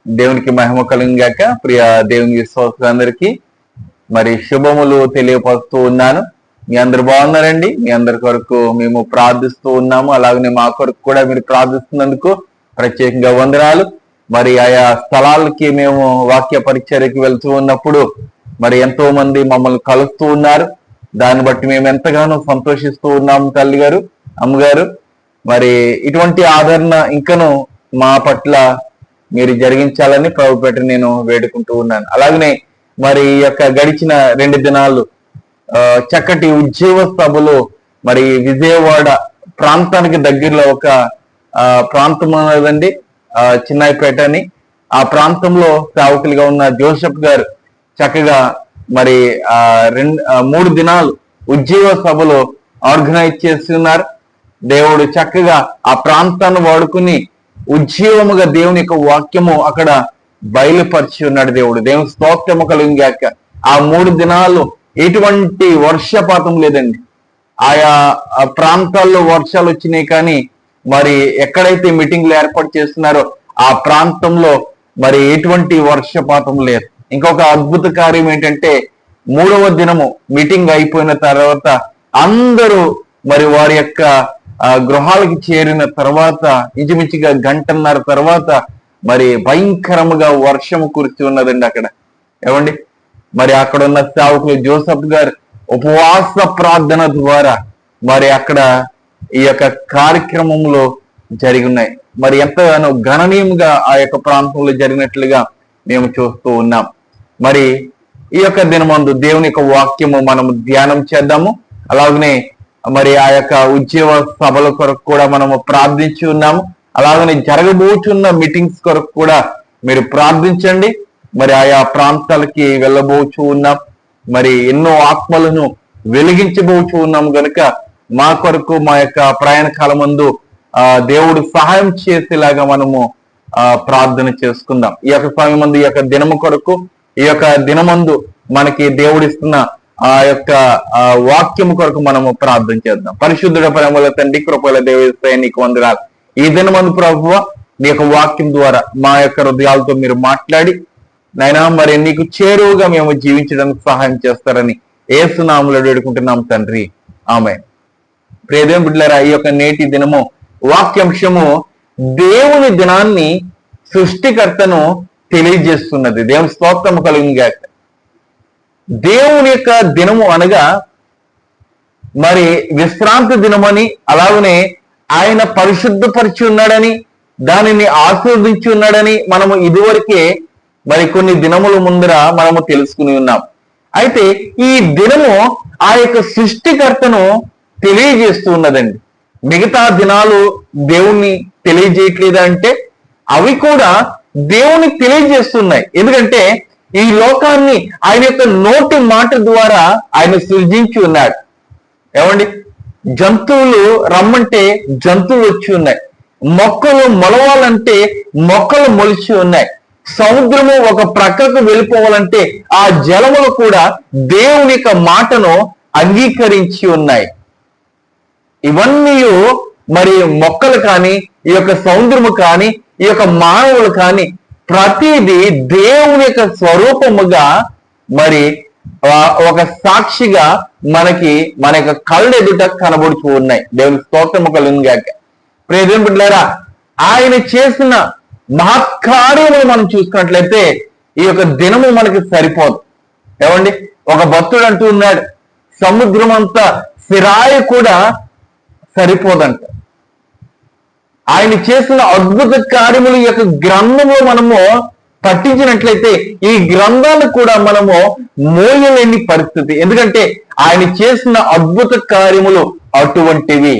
దేవునికి మహిమ కలుగుగాక. ప్రియ దేవుని విశ్వాసులందరికీ మరి శుభములు తెలియపరుస్తూ ఉన్నాను. మీ అందరు బాగున్నారండి? మీ అందరి కొరకు మేము ప్రార్థిస్తూ ఉన్నాము. అలాగనే మా కొరకు కూడా మీరు ప్రార్థిస్తున్నందుకు ప్రత్యేకంగా వందనాలు. మరి ఆయా స్థలాలకి మేము వాక్య పరిచర్యకి వెళ్తూ ఉన్నప్పుడు మరి ఎంతో మంది మమ్మల్ని కలుస్తూ ఉన్నారు. దాన్ని బట్టి మేము ఎంతగానో సంతోషిస్తూ ఉన్నాము. తల్లి గారు, అమ్మగారు, మరి ఇటువంటి ఆదరణ ఇంకను మా పట్ల మీరు జరిగించాలని ప్రభుపేట నేను వేడుకుంటూ ఉన్నాను. అలాగనే మరి ఈ యొక్క గడిచిన 2 దినాలు చక్కటి ఉద్యోగ సభలో మరి విజయవాడ ప్రాంతానికి దగ్గరలో ఒక ప్రాంతం ఉన్నదండి, చిన్నాయిపేట అని. ఆ ప్రాంతంలో సేవకులుగా ఉన్న జోసెఫ్ గారు చక్కగా మరి 3 దినాలు ఉద్యోగ సభలో ఆర్గనైజ్ చేస్తున్నారు. దేవుడు చక్కగా ఆ ప్రాంతాన్ని వాడుకుని ఉద్యోగముగా దేవుని యొక్క వాక్యము అక్కడ బయలుపరిచి ఉన్నాడు. దేవుని స్తోత్రము కలుగుగాక. ఆ 3 దినాలు ఎటువంటి వర్షపాతం లేదండి. ఆయా ప్రాంతాల్లో వర్షాలు వచ్చినాయి, కానీ మరి ఎక్కడైతే మీటింగ్లు ఏర్పాటు చేస్తున్నారో ఆ ప్రాంతంలో మరి ఎటువంటి వర్షపాతం లేదు. ఇంకొక అద్భుత కార్యం ఏంటంటే 3వ దినము మీటింగ్ అయిపోయిన తర్వాత అందరూ మరి వారి యొక్క గృహాలకి చేరిన తర్వాత ఇంచుమించుగా 1.5 గంటల తర్వాత మరి భయంకరముగా వర్షం కురిసి ఉన్నదండి అక్కడ. ఏమండి, మరి అక్కడ ఉన్న సేవకులు జోసెఫ్ గారు ఉపవాస ప్రార్థన ద్వారా మరి అక్కడ ఈ యొక్క కార్యక్రమంలో జరిగి ఉన్నాయి. మరి ఎంతగానో గణనీయంగా ఆ యొక్క ప్రాంతంలో జరిగినట్లుగా మేము చూస్తూ ఉన్నాం. మరి ఈ యొక్క దినమందు దేవుని యొక్క వాక్యము మనము ధ్యానం చేద్దాము. అలాగనే మరి ఆ యొక్క ఉద్యోగ సభల కొరకు కూడా మనము ప్రార్థించి ఉన్నాము. అలాగనే జరగబోతున్న మీటింగ్స్ కొరకు కూడా మీరు ప్రార్థించండి. మరి ఆయా ప్రాంతాలకి వెళ్ళబోచు ఉన్నాం. మరి ఎన్నో ఆత్మలను వెలిగించబోచు ఉన్నాము కనుక మా కొరకు మా యొక్క ప్రయాణ కాలమందు దేవుడు సహాయం చేసేలాగా మనము ప్రార్థన చేసుకుందాం. ఈ యొక్క సమయమందు ఈ యొక్క దినము కొరకు, ఈ యొక్క దినమందు మనకి దేవుడిస్తున్న ఆ యొక్క వాక్యము కొరకు మనము ప్రార్థన చేద్దాం. పరిశుద్ధుడ ప్రేమల తండ్రి, కృపల దేవస్థాయి నీకు వందనాలు. ఈ దినమందు ప్రభువా నీ యొక్క వాక్యం ద్వారా మా యొక్క హృదయాలతో మీరు మాట్లాడి నాయనా మరి నీకు చేరువుగా మేము జీవించడానికి సహాయం చేస్తారని యేసు నామములో వేడుకుంటున్నాం తండ్రి, ఆమేన్. ప్రియదేవుని బిడ్డలారా, ఈ యొక్క నేటి దినము వాక్యాంశము దేవుని దినాన్ని సృష్టికర్తను తెలియజేస్తున్నది. దేవుని స్తోత్రము కలుగుగాక. దేవుని యొక్క దినము అనగా మరి విశ్రాంతి దినమని, అలాగనే ఆయన పరిశుద్ధపరిచి ఉన్నాడని, దానిని ఆశీర్వదించి ఉన్నాడని మనము ఇదివరకే మరి కొన్ని దినముల ముందర మనము తెలుసుకుని ఉన్నాం. అయితే ఈ దినము ఆ యొక్క సృష్టికర్తను తెలియజేస్తూ ఉన్నదండి. మిగతా దినాలు దేవుణ్ణి తెలియజేయట్లేదా అంటే అవి కూడా దేవుని తెలియజేస్తున్నాయి. ఎందుకంటే ఈ లోకాన్ని ఆయన యొక్క నోటి మాట ద్వారా ఆయన సృజించి ఉన్నాడు. ఏమండి, జంతువులు రమ్మంటే జంతువులు వచ్చి ఉన్నాయి, మొక్కలు మొలవాలంటే మొక్కలు మొలిచి ఉన్నాయి, సముద్రము ఒక ప్రక్కకు వెళ్ళిపోవాలంటే ఆ జలములు కూడా దేవుని యొక్క మాటను అంగీకరించి ఉన్నాయి. ఇవన్నీ మరి మొక్కలు కానీ, ఈ యొక్క సముద్రము కానీ, ఈ యొక్క మానవులు కానీ ప్రతిదీ దేవుని యొక్క స్వరూపముగా మరి ఒక సాక్షిగా మనకి మన యొక్క కళ్ళ ఎదుట కనబడుతూ ఉన్నాయి. దేవుని స్తోత్రము కలుగుగాక. ప్రియదేవుని బిడ్డలారా, ఆయన చేసిన మహత్కార్యములు మనం చూసుకున్నట్లయితే ఈ యొక్క దినము మనకి సరిపోదు. ఏమండి, ఒక భక్తుడు అంటూ ఉన్నాడు, సముద్రం అంతా సిరాయి కూడా సరిపోదంట. ఆయన చేసిన అద్భుత కార్యములు ఈ యొక్క గ్రంథంలో మనము పట్టించినట్లయితే ఈ గ్రంథాలు కూడా మనము మోయలేని పరిస్థితి. ఎందుకంటే ఆయన చేసిన అద్భుత కార్యములు అటువంటివి.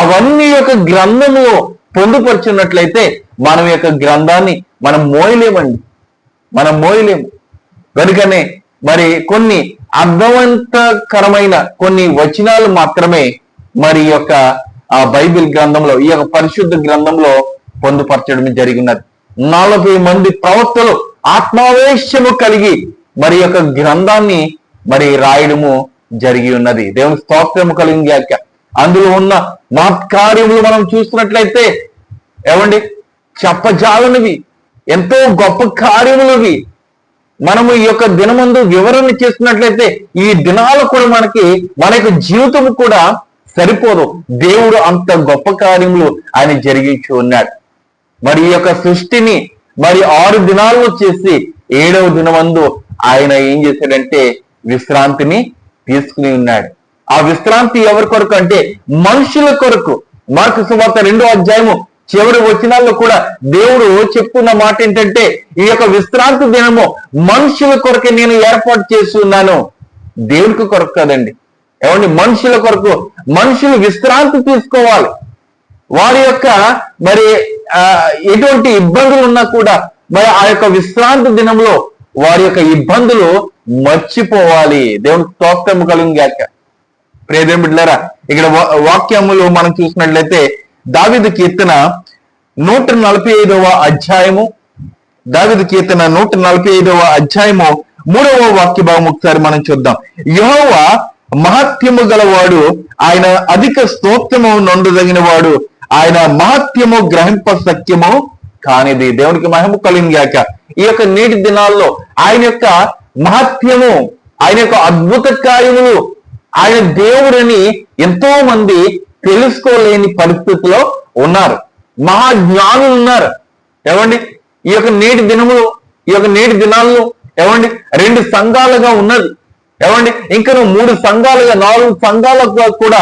అవన్నీ యొక్క గ్రంథంలో పొందుపరుచున్నట్లయితే మనం యొక్క గ్రంథాన్ని మనం మోయలేమండి, మనం మోయలేము. కనుకనే మరి కొన్ని అర్థవంతకరమైన కొన్ని వచనాలు మాత్రమే మరి ఈ యొక్క బైబిల్ గ్రంథంలో, ఈ యొక్క పరిశుద్ధ గ్రంథంలో పొందుపరచడం జరిగినది. 40 మంది ప్రవక్తలు ఆత్మావేశము కలిగి మరి యొక్క గ్రంథాన్ని మరి రాయడము జరిగి ఉన్నది. దేవుని స్తోత్రము కలిగాక. అందులో ఉన్న మహత్కార్యములు మనం చూస్తున్నట్లయితే ఏమండి చెప్పజాలనివి. ఎంతో గొప్ప కార్యములవి. మనము ఈ యొక్క దినమందు వివరణ చేస్తున్నట్లయితే ఈ దినాలు కూడా మన యొక్క జీవితం కూడా సరిపోదు. దేవుడు అంత గొప్ప కార్యములు ఆయన జరిగించి ఉన్నాడు. మరి ఈ యొక్క సృష్టిని 6 దినాల్లో చేసి 7వ దినమందు ఆయన ఏం చేశాడంటే విశ్రాంతిని తీసుకుని ఉన్నాడు. ఆ విశ్రాంతి ఎవరి కొరకు అంటే మనుషుల కొరకు. మార్కు సువార్త 2వ అధ్యాయము చివరి వచనాల్లో కూడా దేవుడు చెప్తున్న మాట ఏంటంటే ఈ యొక్క విశ్రాంతి దినము మనుషుల కొరకే నేను ఏర్పాటు చేసి ఉన్నాను. దేవునికి కొరకు కదండి, ఏమండి, మనుషుల కొరకు. మనుషులు విశ్రాంతి తీసుకోవాలి. వారి యొక్క ఎటువంటి ఇబ్బందులు ఉన్నా కూడా ఆ యొక్క విశ్రాంతి దినంలో వారి యొక్క ఇబ్బందులు మర్చిపోవాలి. దేవునికి స్తోత్రం కలుగును గాక. ప్రియదేవుని బిడ్డలారా, ఇక్కడ వాక్యములు మనం చూసినట్లయితే దావీదు కీర్తన 145వ అధ్యాయము, దావీదు కీర్తన 145వ అధ్యాయము 3వ వాక్య భాగం ఒకసారి మనం చూద్దాం. యెహోవా మహత్యము గలవాడు, ఆయన అధిక స్తోత్రము నొందదగిన వాడు, ఆయన మహత్యము గ్రహింప సత్యము కానిది. దేవునికి మహిమ కలుగును గాక. ఈ యొక్క నేటి దినాల్లో ఆయన యొక్క మహత్యము, ఆయన యొక్క అద్భుత కార్యములు, ఆయన దేవుడిని ఎంతో మంది తెలుసుకోలేని పరిస్థితిలో ఉన్నారు. మహాజ్ఞానులు ఉన్నారు. ఏమండి, ఈ యొక్క నేటి దినాల్లో ఏమండి 2 సంఘాలుగా ఉన్నది. ఏమండి, ఇంకా 3 సంఘాలుగా 4 సంఘాలుగా కూడా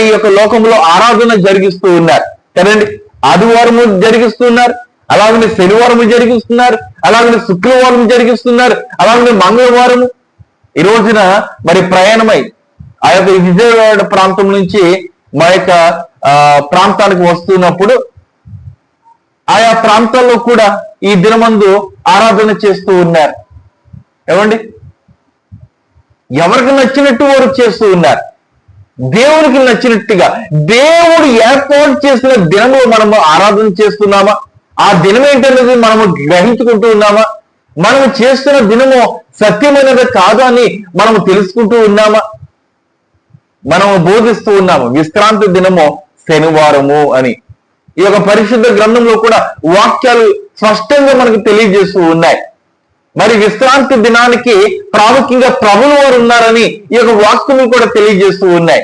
ఈ యొక్క లోకంలో ఆరాధన జరిగిస్తూ ఉన్నారు కదండి. ఆదివారము జరిగిస్తున్నారు, అలాగనే శనివారము జరిగిస్తున్నారు, అలాగనే శుక్రవారం జరిగిస్తున్నారు, అలాగనే మంగళవారము. ఈ రోజున ప్రయాణమై ఆ యొక్క విజయవాడ ప్రాంతం నుంచి మా యొక్క ప్రాంతానికి వస్తున్నప్పుడు ఆయా ప్రాంతాల్లో కూడా ఈ దినమందు ఆరాధన చేస్తూ ఉన్నారు. ఏమండి, ఎవరికి నచ్చినట్టు వారు చేస్తూ ఉన్నారు. దేవునికి నచ్చినట్టుగా దేవుడు ఏర్పాటు చేసిన దినము మనము ఆరాధన చేస్తున్నామా? ఆ దినం ఏంటనేది మనము గ్రహించుకుంటూ ఉన్నామా? మనము చేస్తున్న దినము సత్యమైనది కాదు అని మనము తెలుసుకుంటూ ఉన్నామా? మనము బోధిస్తూ ఉన్నాము విశ్రాంతి దినము శనివారము అని. ఈ యొక్క పరిశుద్ధ గ్రంథంలో కూడా వాక్యాలు స్పష్టంగా మనకు తెలియజేస్తూ ఉన్నాయి. విశ్రాంతి దినానికి ప్రాముఖ్యంగా ప్రభువుల వారు ఉన్నారని ఈ యొక్క వాక్యములు కూడా తెలియజేస్తూ ఉన్నాయి.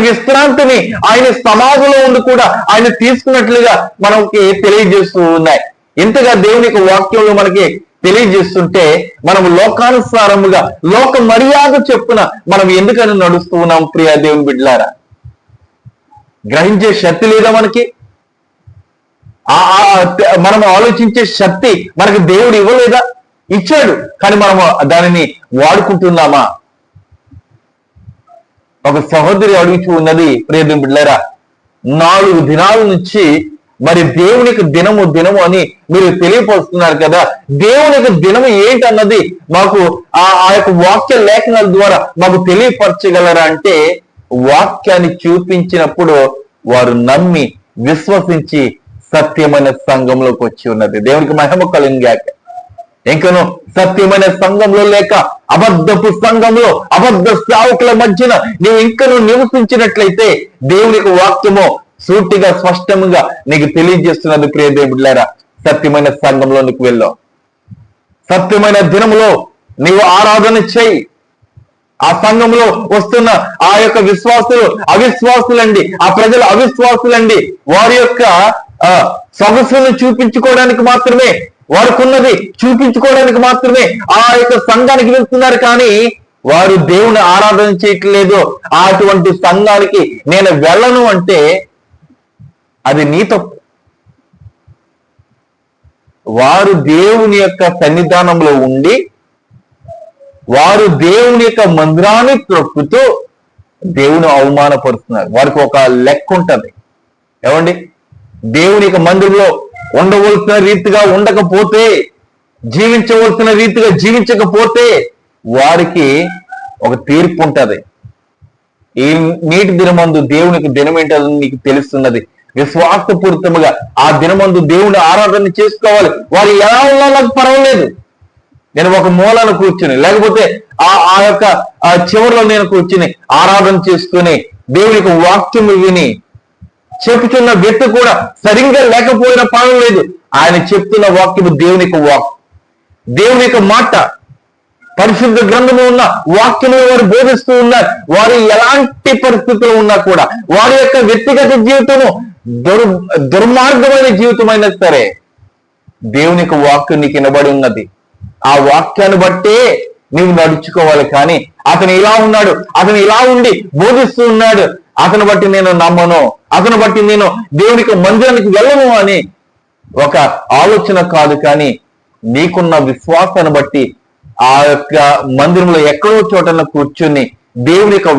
విశ్రాంతిని ఆయన సమాధిలో ఉండి కూడా ఆయన తీసుకున్నట్లుగా మనకి తెలియజేస్తూ ఉన్నాయి. ఇంతగా దేవుని యొక్క వాక్యంలో మనకి తెలియజేస్తుంటే మనము లోకానుసారముగా లోక మర్యాద చెప్పున మనం ఎందుకని నడుస్తూ ఉన్నాం? ప్రియ దేవుని బిడ్డలారా, గ్రహించే శక్తి లేదా మనకి? మనం ఆలోచించే శక్తి మనకి దేవుడు ఇవ్వలేదా? ఇచ్చాడు, కానీ మనము దానిని వాడుకుంటున్నామా? ఒక సహోదరి అడుగుతూ ఉన్నది, ప్రియ దేవుని బిడ్డలారా, 4 దినాల నుంచి దేవునికి దినము అని మీరు తెలియపరుస్తున్నారు కదా, దేవునికి దినము ఏంటన్నది మాకు ఆ యొక్క వాక్య లేఖనాల ద్వారా మాకు తెలియపరచగలరా అంటే, వాక్యాన్ని చూపించినప్పుడు వారు నమ్మి విశ్వసించి సత్యమైన సంఘంలోకి వచ్చి ఉన్నది. దేవునికి మహిమ కలుగును గాక. ఇంకను సత్యమైన సంఘంలో లేక అబద్ధపు సంఘంలో అబద్ధ సేవకుల మధ్యన నీవు ఇంకను నివసించినట్లయితే దేవునికి వాక్యము సూటిగా స్పష్టంగా నీకు తెలియజేస్తున్నది. ప్రియ దేవులారా, సత్యమైన సంఘంలోనికి వెళ్ళావు. సత్యమైన దినములో నీవు ఆరాధన చేయి. ఆ సంఘంలో వస్తున్న ఆ యొక్క విశ్వాసులు అవిశ్వాసులండి, ఆ ప్రజలు అవిశ్వాసులండి. వారి యొక్క సొగసులను చూపించుకోవడానికి మాత్రమే, వారికున్నది చూపించుకోవడానికి మాత్రమే ఆ యొక్క సంఘానికి వెళ్తున్నారు, కానీ వారు దేవుని ఆరాధన చేయట్లేదు. అటువంటి సంఘానికి నేను వెళ్ళను అంటే అది నీ తప్పు. వారు దేవుని యొక్క సన్నిధానంలో ఉండి వారు దేవుని యొక్క మందిరాన్ని త్రొక్కుతూ దేవుని అవమానపరుస్తున్నారు. వారికి ఒక లెక్క ఉంటది. ఏమండి, దేవుని యొక్క మందిరంలో ఉండవలసిన రీతిగా ఉండకపోతే, జీవించవలసిన రీతిగా జీవించకపోతే వారికి ఒక తీర్పు ఉంటది. ఈ నీటి దినమందు దేవునికి దినం ఏంటని నీకు తెలుస్తున్నది. విశ్వాసపూరితముగా ఆ దినమందు దేవుని ఆరాధన చేసుకోవాలి. వారు ఎలా ఉన్నా నాకు పర్వాలేదు, నేను ఒక మూలను కూర్చుని లేకపోతే ఆ యొక్క చివరిలో నేను కూర్చుని ఆరాధన చేసుకుని దేవుని యొక్క వాక్యము విని చెప్పుచున్న వ్యక్తి కూడా సరిగ్గా లేకపోయినా పర్వాలేదు, ఆయన చెప్తున్న వాక్యము దేవుని యొక్క వాక్, దేవుని యొక్క మాట. పరిశుద్ధ గ్రంథంలో ఉన్న వాక్యములు వారు బోధిస్తూ ఉన్నారు. వారు ఎలాంటి పరిస్థితుల్లో ఉన్నా కూడా, వారి యొక్క వ్యక్తిగత జీవితము దుర్మార్గమైన జీవితమైనా సరే, దేవుని యొక్క వాక్యం నీకు వినబడి ఉన్నది. ఆ వాక్యాన్ని బట్టే నీవు నడుచుకోవాలి. కానీ అతను ఇలా ఉన్నాడు, అతను ఇలా ఉండి బోధిస్తూ ఉన్నాడు, అతను బట్టి నేను నమ్మను, అతను బట్టి నేను దేవునికి మందిరానికి వెళ్ళను అని ఒక ఆలోచన కాదు. కానీ నీకున్న విశ్వాసాన్ని బట్టి ఆ యొక్క మందిరంలో ఎక్కడో చోటన కూర్చుని దేవుని యొక్క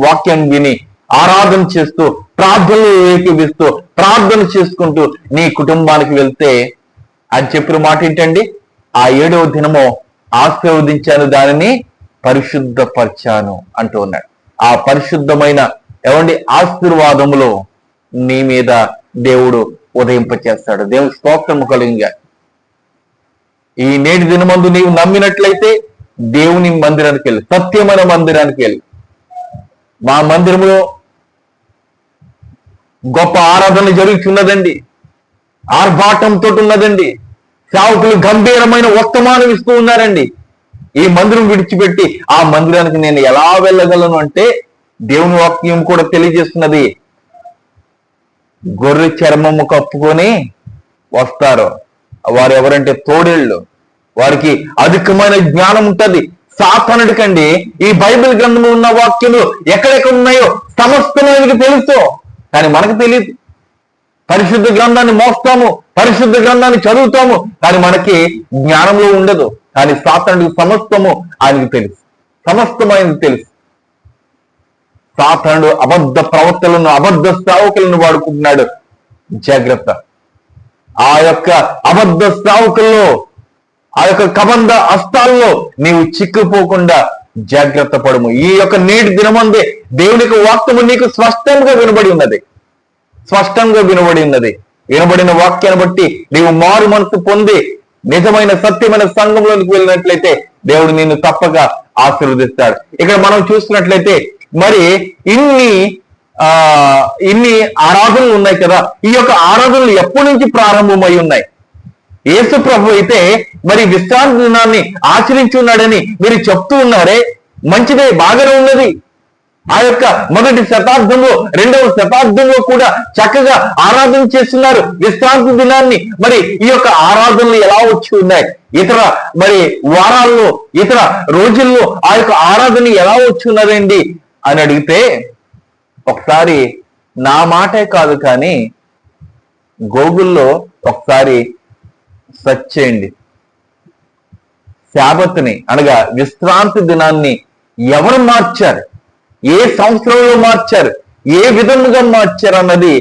వాక్యం విని ఆరాధన చేస్తూ, ప్రార్థనలు ఏకీవిస్తూ, ప్రార్థన చేసుకుంటూ నీ కుటుంబానికి వెళ్తే అని చెప్పిన మాట ఏంటండి? ఆ 7వ దినము ఆశీర్వదించాను, దానిని పరిశుద్ధపరిచాను అంటూ ఉన్నాడు. ఆ పరిశుద్ధమైన ఆశీర్వాదములో నీ మీద దేవుడు ఉదయింపచేస్తాడు. దేవుని స్తోత్రము కలుగుగా. ఈ నేటి దినమందు నీవు నమ్మినట్లయితే దేవుని మందిరానికి వెళ్ళి, సత్యమైన మందిరానికి వెళ్ళి. మా మందిరంలో గొప్ప ఆరాధన జరుగుతున్నదండి, ఆర్భాటంతో ఉన్నదండి. సేవకులు గంభీరమైన వర్తమానం ఇస్తూ ఉన్నారండి. ఈ మందిరం విడిచిపెట్టి ఆ మందిరానికి నేను ఎలా వెళ్ళగలను అంటే దేవుని వాక్యం కూడా తెలియజేస్తున్నది. గొర్రె చర్మము కప్పుకొని వస్తారు. వారు ఎవరంటే తోడేళ్ళు. వారికి అధికమైన జ్ఞానం ఉంటది. సాతానుడికండి ఈ బైబిల్ గ్రంథంలో ఉన్న వాక్యములు ఎక్కడెక్కడ ఉన్నాయో సమస్తమైనది తెలుసు, కానీ మనకు తెలియదు. పరిశుద్ధ గ్రంథాన్ని మోస్తాము, పరిశుద్ధ గ్రంథాన్ని చదువుతాము, కానీ మనకి జ్ఞానంలో ఉండదు. కానీ సాతానుడికి సమస్తము ఆయనకు తెలుసు, సమస్తమైనది తెలుసు. సాతానుడు అబద్ధ ప్రవక్తలను, అబద్ధ సేవకులను వాడుకుంటున్నాడు. జాగ్రత్త. ఆ యొక్క అబద్ధ సేవకుల్లో, ఆ యొక్క కబంధ హస్తాల్లో నీవు చిక్కుపోకుండా జాగ్రత్త పడము. ఈ యొక్క నేటి దినమందే దేవుని యొక్క వాక్యము నీకు స్పష్టంగా వినబడి ఉన్నది, స్పష్టంగా వినబడి ఉన్నది. వినబడిన వాక్యాన్ని బట్టి నీవు మారు మనసు పొంది నిజమైన సత్యమైన సంఘంలోనికి వెళ్ళినట్లయితే దేవుడు నిన్ను తప్పక ఆశీర్వదిస్తాడు. ఇక్కడ మనం చూస్తున్నట్లయితే మరి ఇన్ని ఆరాధనలు ఉన్నాయి కదా. ఈ యొక్క ఆరాధనలు ఎప్పటి నుంచి ప్రారంభమై ఉన్నాయి? యేసు ప్రభు అయితే మరి విశ్రాంతి దినాన్ని ఆచరించి ఉన్నాడని మీరు చెప్తూ ఉన్నారే, మంచిదే, బాగానే ఉన్నది. ఆ యొక్క 1వ శతాబ్దంలో, 2వ శతాబ్దంలో కూడా చక్కగా ఆరాధన చేస్తున్నారు విశ్రాంతి దినాన్ని. మరి ఈ యొక్క ఆరాధనలు ఎలా వచ్చి ఉన్నాయి? ఇతర మరి వారాల్లో, ఇతర రోజుల్లో ఆ యొక్క ఆరాధన ఎలా వచ్చి ఉన్నదండి అని అడిగితే, ఒకసారి నా మాటే కాదు కానీ గూగుల్లో ఒకసారి సెర్చ్ చేయండి. శాబత్ని అనగా విశ్రాంతి దినాన్ని ఎవరు మార్చారు, ఏ సంవత్సరంలో మార్చారు, ఏ విధముగా మార్చారు అన్నది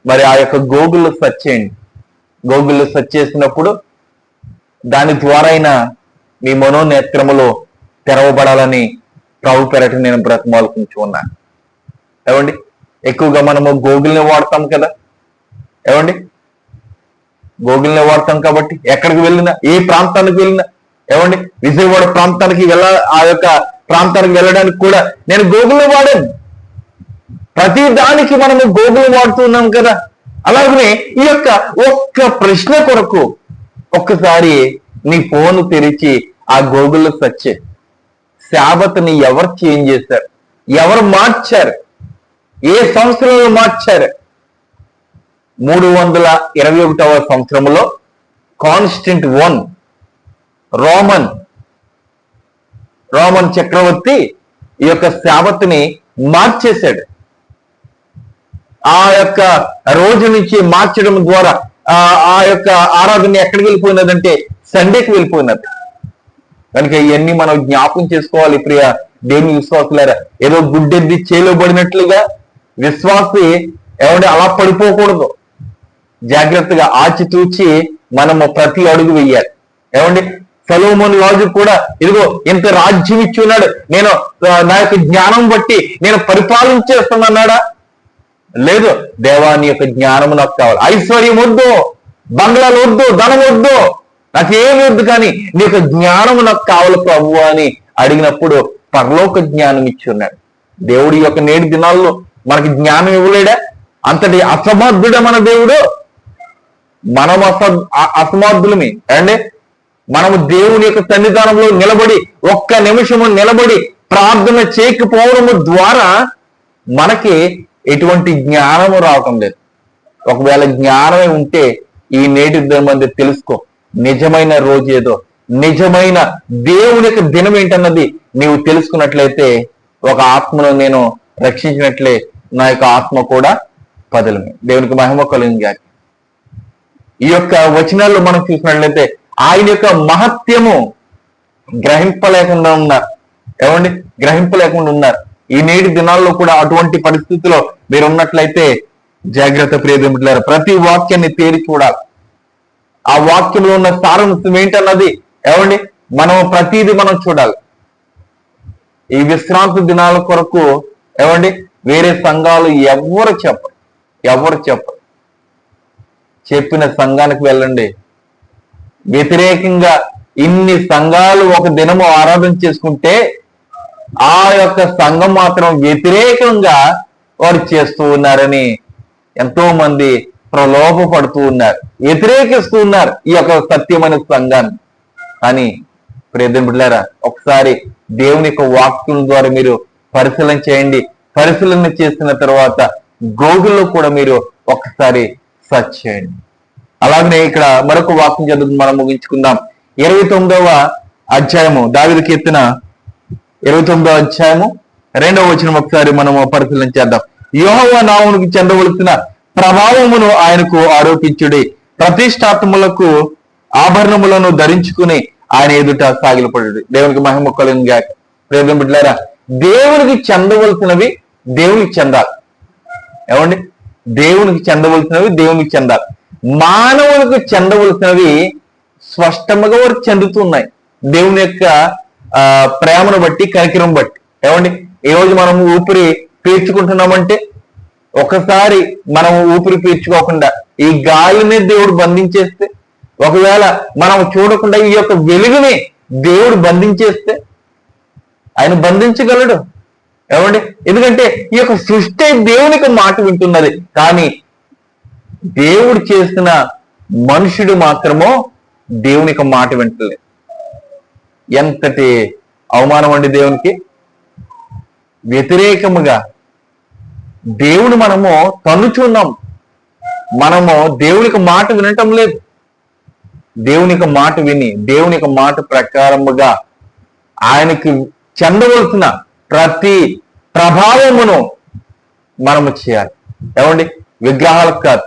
మరి ఆ యొక్క గూగుల్లో సెర్చ్ చేయండి. గూగుల్లో సెర్చ్ చేసినప్పుడు దాని ద్వారా అయినా మీ మనోనేత్రములో తెరవబడాలని ప్రభు పేరట నేను బ్రతమాలుకుంటూ ఉన్నాను. ఏమండి, ఎక్కువగా మనము గూగుల్ని వాడతాం కదా. ఏమండి, గూగుల్ని వాడతాం కాబట్టి ఎక్కడికి వెళ్ళినా, ఏ ప్రాంతానికి వెళ్ళినా, ఏమండి విజయవాడ ప్రాంతానికి ఆ యొక్క ప్రాంతానికి వెళ్ళడానికి కూడా నేను గూగుల్లో వాడాను. ప్రతి దానికి మనము గూగుల్ వాడుతున్నాం కదా. అలాగనే ఈ యొక్క ఒక్క ప్రశ్న కొరకు ఒక్కసారి నీ ఫోన్ తెరిచి ఆ గూగుల్లో సెర్చ్ చేయి. శాబత్ని ఎవరు చేంజ్ చేశారు, ఎవరు మార్చారు, ఏ సంవత్సరంలో మార్చారు? 321వ సంవత్సరంలో కాన్స్టెంట్ రోమన్ చక్రవర్తి ఈ యొక్క శాబత్ని మార్చేశాడు. ఆ యొక్క రోజు నుంచి మార్చడం ద్వారా ఆ యొక్క ఆరాధన ఎక్కడికి వెళ్ళిపోయినదంటే సండేకి వెళ్ళిపోయినది. కనుక ఇవన్నీ మనం జ్ఞాపకం చేసుకోవాలి. ప్రియ దేవుని విశ్వాసులారా, ఏదో గుడ్డెద్ది చేలోబడినట్లుగా విశ్వాసి అలా పడిపోకూడదు. జాగ్రత్తగా ఆచితూచి మనము ప్రతి అడుగు వెయ్యాలి. సొలొమోను రాజు కూడా ఇదిగో ఇంత రాజ్యం ఇచ్చి ఉన్నాడు, నేను నా యొక్క జ్ఞానం బట్టి నేను పరిపాలించేస్తున్నాడా? లేదు. దేవాని యొక్క జ్ఞానము నాకు కావాలి. ఐశ్వర్యం వద్దు, బంగ్లాలు వద్దు, ధనం వద్దు, నాకేం వద్దు, కానీ నీ యొక్క జ్ఞానము నాకు కావాలి ప్రభు అని అడిగినప్పుడు పరలోక జ్ఞానం ఇచ్చి ఉన్నాడు. దేవుడి యొక్క నేటి దినాల్లో మనకి జ్ఞానం ఇవ్వలేడా? అంతటి అసమర్థుడే మన దేవుడు. మనం అసమర్థులమి అంటే మనము దేవుని యొక్క సన్నిధానంలో నిలబడి ఒక్క నిమిషము నిలబడి ప్రార్థన చేయకపోవడము ద్వారా మనకి ఎటువంటి జ్ఞానము రావటం లేదు. ఒకవేళ జ్ఞానమే ఉంటే ఈ నేటి మంది తెలుసుకో, నిజమైన రోజు ఏదో, నిజమైన దేవుని యొక్క దినం ఏంటన్నది నీవు తెలుసుకున్నట్లయితే ఒక ఆత్మను నేను రక్షించినట్లే నా యొక్క ఆత్మ కూడా పదలమే. దేవునికి మహిమ కలుగును. ఈ యొక్క వచనాల్లో మనం చూసినట్లయితే ఆయన యొక్క మహత్యము గ్రహింపలేకుండా ఉన్నారు. ఏమండి, గ్రహింపలేకుండా ఉన్నారు. ఈ నేటి దినాల్లో కూడా అటువంటి పరిస్థితిలో మీరు ఉన్నట్లయితే జాగ్రత్త ప్రియమిట్లారు. ప్రతి వాక్యాన్ని తేరి చూడాలి. ఆ వాక్యంలో ఉన్న సారాంశం ఏంటన్నది ఏమండి మనం ప్రతిదీ మనం చూడాలి. ఈ విశ్రాంతి దినాల కొరకు ఏమండి వేరే సంఘాలు ఎవరు చెప్పరు. చెప్పిన సంఘానికి వెళ్ళండి. వ్యతిరేకంగా ఇన్ని సంఘాలు ఒక దినము ఆరాధన చేసుకుంటే ఆ యొక్క సంఘం మాత్రం వ్యతిరేకంగా వారు చేస్తూ ఉన్నారని ఎంతో మంది ప్రలోభపడుతూ ఉన్నారు, వ్యతిరేకిస్తూ ఉన్నారు ఈ యొక్క సత్యమైన సంఘాన్ని. అని ప్రియమైన బిడ్డలారా, ఒకసారి దేవుని యొక్క వాక్యం ద్వారా మీరు పరిశీలన చేయండి. పరిశీలన చేసిన తర్వాత గూగుల్లో కూడా మీరు ఒకసారి సెర్చ్ చేయండి. అలాగనే ఇక్కడ మరొక వాక్యం చదువుతూ మనం ముగించుకుందాం. 29వ అధ్యాయము, దావీదు కీర్తన 29వ అధ్యాయము 2వ వచనం ఒకసారి మనము పరిశీలన చేద్దాం. యెహోవా నామమునకు చెందవలసిన ప్రభావమును ఆయనకు ఆరోపించుడి, ప్రతిష్ఠాత్మలకు ఆభరణములను ధరించుకుని ఆయన ఎదుట సాగిలపడు. దేవునికి మహిమ కలుగును గాక. ప్రియమైన బిడ్డలారా, దేవునికి చెందవలసినవి దేవునికి చెందాలి. ఏమండి, దేవునికి చెందవలసినవి దేవునికి చెందాలి. మానవులకు చెందవలసినవి స్పష్టంగా వారు చెందుతున్నాయి దేవుని యొక్క ప్రేమను బట్టి, కనికరం బట్టి. ఏమండి, ఈ రోజు మనం ఊపిరి పీల్చుకుంటున్నామంటే ఒకసారి మనం ఊపిరి పీల్చుకోకుండా ఈ గాలిని దేవుడు బంధించేస్తే, ఒకవేళ మనం చూడకుండా ఈ యొక్క వెలుగుని దేవుడు బంధించేస్తే ఆయన బంధించగలడు. ఏమండి, ఎందుకంటే ఈ యొక్క సృష్టి దేవునికి మాట వింటున్నది, కానీ దేవుడు చేసిన మనుషుడు మాత్రమో దేవునికి మాట వింటలేదు. ఎంతటి అవమానం అండి దేవునికి. వ్యతిరేకముగా దేవుడు మనము తన్నుచున్నాం, మనము దేవునికి మాట వినటం లేదు. దేవునికి మాట విని దేవునికి మాట ప్రకారముగా ఆయనకి చెందవలసిన ప్రతి ప్రభావమును మనము చేయాలి. ఏమండి, విగ్రహాలకు కాదు.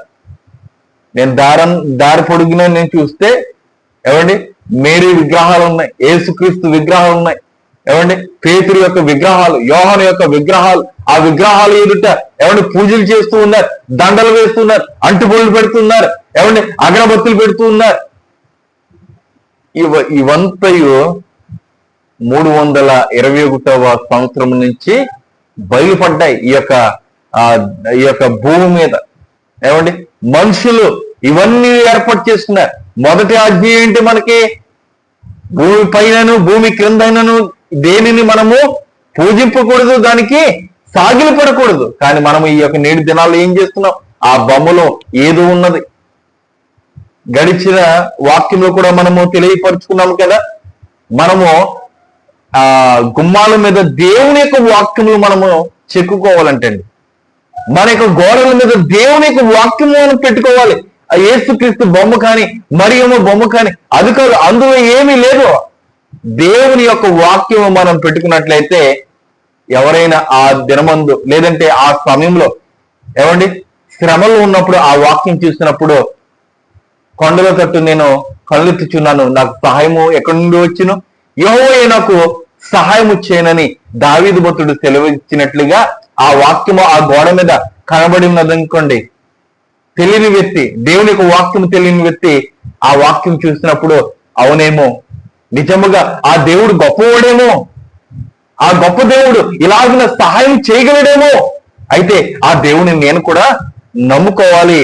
నేను దారి పొడుగున నేను చూస్తే ఏమండి మేరీ విగ్రహాలు ఉన్నాయి, యేసుక్రీస్తు విగ్రహాలు ఉన్నాయి. ఏమండి, పేతురు యొక్క విగ్రహాలు, యోహాను యొక్క విగ్రహాలు, ఆ విగ్రహాలు ఎదుట ఏమండి పూజలు చేస్తూ ఉన్నారు, దండలు వేస్తున్నారు, అంటుపొళ్ళు పెడుతున్నారు, ఏమండి అగరబత్తులు పెడుతూ ఉన్నారు. ఇవంతయు 321వ సంవత్సరం నుంచి బయలుపడ్డాయి ఈ యొక్క భూమి మీద. ఏమండి, మనుషులు ఇవన్నీ ఏర్పాటు చేసుకున్నారు. మొదటి ఆజ్ఞ ఏంటి మనకి? భూమి పైనను భూమి క్రిందైనను దేనిని మనము పూజింపకూడదు, దానికి సాగిలపడకూడదు. కానీ మనము ఈ యొక్క నేటి దినాల్లో ఏం చేస్తున్నాం? ఆ బొమ్మలో ఏదో ఉన్నది. గడిచిన వాక్యంలో కూడా మనము తెలియపరుచుకున్నాము కదా, మనము గుమ్మాల మీద దేవుని యొక్క వాక్యములు మనము చెక్కుకోవాలంటే అండి, మన యొక్క గోడల మీద దేవుని యొక్క వాక్యము మనం పెట్టుకోవాలి. ఆ యేసుక్రీస్తు బొమ్మ కానీ మరియమ్మ బొమ్మ కానీ అది కాదు, అందులో ఏమీ లేదు. దేవుని యొక్క వాక్యము మనం పెట్టుకున్నట్లయితే ఎవరైనా ఆ దినమందు లేదంటే ఆ సమయంలో ఏమండి శ్రమలో ఉన్నప్పుడు ఆ వాక్యం చూసినప్పుడు కొండల తట్టు నేను కళ్ళెత్తుచున్నాను, నాకు సహాయము ఎక్కడి నుండి వచ్చును, యెహోవా నాకు సహాయము చేయనని దావీదు భక్తుడు సెలవిచ్చినట్లుగా ఆ వాక్యము ఆ గోడ మీద కనబడి ఉన్నదనుకోండి, తెలియని వ్యక్తి, దేవుని యొక్క వాక్యము తెలియని వ్యక్తి ఆ వాక్యం చూసినప్పుడు అవునేమో, నిజముగా ఆ దేవుడు గొప్పవాడేమో, ఆ గొప్ప దేవుడు ఇలాగిన సహాయం చేయగలడేమో, అయితే ఆ దేవుని నేను కూడా నమ్ముకోవాలి,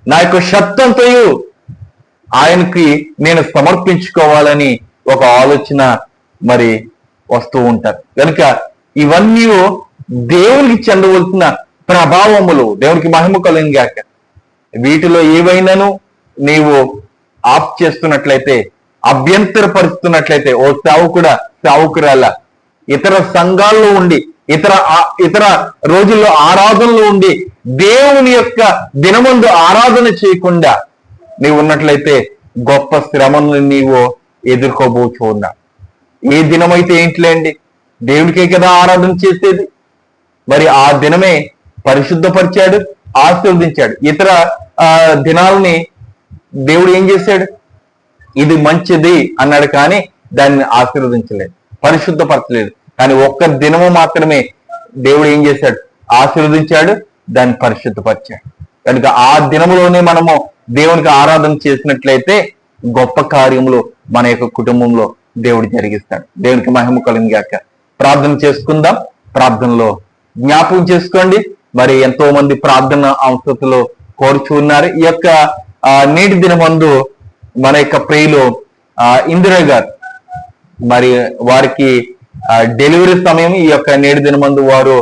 నా యొక్క శక్తంతయు ఆయనకి నేను సమర్పించుకోవాలని ఒక ఆలోచన మరి వస్తూ ఉంటారు. కనుక ఇవన్నీ దేవునికి చెందవలసిన ప్రభావములు. దేవునికి మహిమ కలుగును గాక. వీటిలో ఏవైనాను నీవు ఆఫ్ చేస్తున్నట్లయితే, అభ్యంతరపరుస్తున్నట్లయితే, ఓ సేవకుడా సేవకురాల ఇతర సంఘాల్లో ఉండి, ఇతర రోజుల్లో ఆరాధనలో ఉండి దేవుని యొక్క దినమందు ఆరాధన చేయకుండా నీవు ఉన్నట్లయితే గొప్ప శ్రమను నీవు ఎదుర్కోబోతూ ఉన్నా. ఏ దినమైతే ఏంటిలేండి, దేవుడికే కదా ఆరాధన చేసేది. మరి ఆ దినమే పరిశుద్ధపరిచాడు, ఆశీర్వదించాడు. ఇతర దినాలని దేవుడు ఏం చేశాడు? ఇది మంచిది అన్నాడు, కానీ దాన్ని ఆశీర్వదించలేదు, పరిశుద్ధపరచలేదు. కానీ ఒక్క దినము మాత్రమే దేవుడు ఏం చేశాడు? ఆశీర్వదించాడు, దాన్ని పరిశుద్ధపరిచాడు. కనుక ఆ దినములోనే మనము దేవునికి ఆరాధన చేసినట్లయితే గొప్ప కార్యములు మన యొక్క కుటుంబంలో దేవుడు జరిగిస్తాడు. దేవునికి మహిమ కలుగుగాక. ప్రార్థన చేసుకుందాం. ప్రార్థనలో జ్ఞాపకం చేసుకోండి, మరి ఎంతో మంది ప్రార్థన అవసరతలో కోరుచు ఉన్నారు. ఈ యొక్క నేటి దినమందు మన యొక్క ప్రియులు ఇందిరా గారు, మరి వారికి డెలివరీ సమయం ఈ యొక్క నేటి దినమందు వారు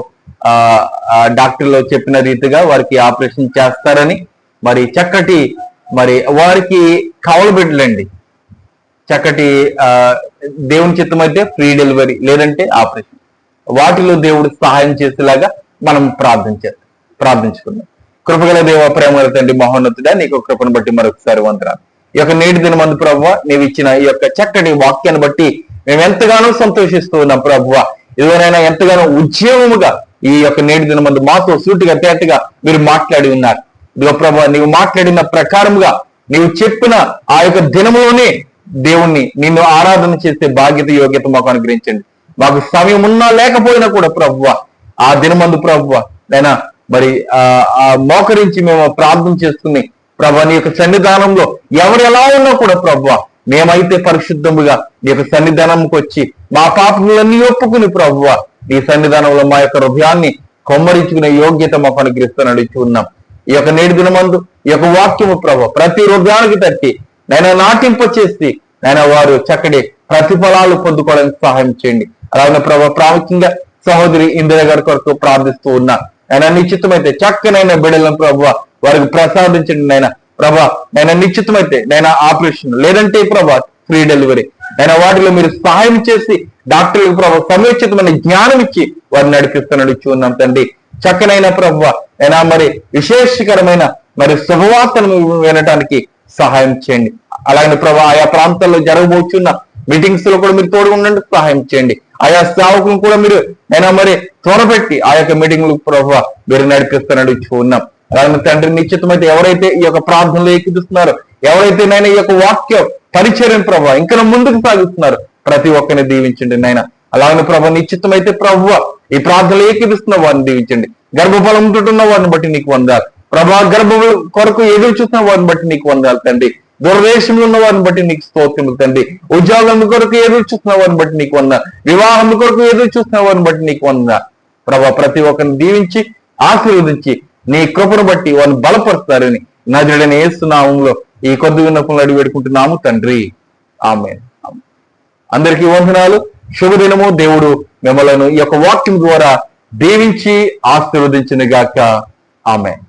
డాక్టర్లు చెప్పిన రీతిగా వారికి ఆపరేషన్ చేస్తారని, మరి చక్కటి మరి వారికి కవల బిడ్డలండి, చక్కటి దేవుని చిత్తం అయితే ఫ్రీ డెలివరీ లేదంటే ఆపరేషన్, వాటిలో దేవుడు సహాయం చేసేలాగా మనం ప్రార్థించుకుందాం. కృపగల దేవ, ప్రేమల తండ్రి, మహోన్నతుడా, నీకు కృపను బట్టి మరొకసారి వందనాలు. ఈ యొక్క నేటి దినమందు ప్రభువా, నీవు ఇచ్చిన ఈ యొక్క చక్కటి వాక్యాన్ని బట్టి మేము ఎంతగానో సంతోషిస్తూ ఉన్నాం ప్రభువా. ఇదివరైనా ఎంతగానో ఉద్యమముగా ఈ యొక్క నేటి దినమందు మాతో సూటిగా తేటగా మీరు మాట్లాడి ఉన్నారు. ఇదిగో ప్రభువా, నీవు మాట్లాడిన ప్రకారముగా నీవు చెప్పిన ఆ యొక్క దినములోనే దేవుణ్ణి నిన్ను ఆరాధన చేసే బాధ్యత, యోగ్యత మాకు అనుగ్రహించండి. మాకు సమయం ఉన్నా లేకపోయినా కూడా ప్రభువా, ఆ దినమందు ప్రభువా నైనా మరి మోకరించి మేము ప్రార్థన చేసుకుని ప్రభా నీ యొక్క సన్నిధానంలో ఎవరు ఎలా ఉన్నా కూడా ప్రభువా, మేమైతే పరిశుద్ధముగా నీ యొక్క సన్నిధానంకి వచ్చి మా పాపములన్నీ ఒప్పుకుని ప్రభువా నీ సన్నిధానంలో మా యొక్క హృదయాన్ని కొమ్మరించుకునే యోగ్యత మాకు అనుగ్రహిస్తూ నడిచి ఉన్నాం. ఈ యొక్క నేటి దినమందు ఈ యొక్క వాక్యము ప్రభు ప్రతి హృదయానికి తట్టి నైనా నాటింప చేసి నైనా వారు చక్కటి ప్రతిఫలాలు పొందుకోవడానికి సహాయం చేయండి. అలాగే ప్రభు ప్రాముఖ్యంగా సహోదరి ఇందిరా గారి కొరకు ప్రార్థిస్తూ ఉన్నా. ఆయన నిశ్చితమైతే చక్కనైన బిడ్డలను ప్రభు వారికి ప్రసాదించండి. నైనా ప్రభా నైనా నిశ్చితమైతే నైనా ఆపరేషన్ లేదంటే ప్రభా ఫ్రీ డెలివరీ నైనా వాటిలో మీరు సహాయం చేసి డాక్టర్లకు ప్రభు సమయోచితమైన జ్ఞానం ఇచ్చి వారిని నడిపిస్తూ ఉన్నాం తండ్రి. చక్కనైన ప్రభు అయినా మరి విశేషకరమైన మరి శుభవార్తను వినటానికి సహాయం చేయండి. అలాగే ప్రభు ఆయా ప్రాంతాల్లో జరగబోచున్న మీటింగ్స్ లో కూడా మీరు తోడు ఉండండి, సహాయం చేయండి. ఆయా సేవకులను కూడా మీరు అయినా మరి త్వరపెట్టి ఆ యొక్క మీటింగ్లకు ప్రభు మీరు నడిపిస్తూ ఉన్నాం. అలాగే తండ్రి నిశ్చితమైతే ఎవరైతే ఈ యొక్క ప్రార్థనలు ఎక్కిస్తున్నారో, ఎవరైతే నైనా ఈ యొక్క వాక్య పరిచయం ప్రభు ఇంకా ముందుకు సాగిస్తున్నారు, ప్రతి ఒక్కరిని దీవించండి నైనా. అలాగే ప్రభు నిశ్చితమైతే ప్రభు ఈ ప్రార్థనలు ఏకీపిస్తున్న వారిని దీవించండి. గర్భఫలం ఉంటున్న వారిని బట్టి నీకు వందాలు ప్రభా, గర్భ కొరకు ఎదురు చూస్తున్న వారిని బట్టి నీకు వందాలు తండ్రి. దూరదేశంలో ఉన్న వారిని బట్టి నీకు స్తోత్రములు తండ్రి. ఉద్యోగం కొరకు ఎదురు చూస్తున్న వారిని బట్టి నీకు వందా, వివాహం కొరకు ఎదురు చూస్తున్న వారిని బట్టి నీకు వందా ప్రభా. ప్రతి ఒక్కరిని దీవించి ఆశీర్వదించి నీ కృపను బట్టి వారిని బలపరుస్తారని నజరుడైన యేసు నామములో ఈ కొద్ది విన్నపంలో అడిగి పెట్టుకుంటున్నాము తండ్రి, ఆమేన్. అందరికీ వందనాలు, శుభదినము. దేవుడు మిమ్మలను ఈ యొక్క వాక్యం ద్వారా దీవించి ఆశీర్వదించిన గాక, ఆమేన్.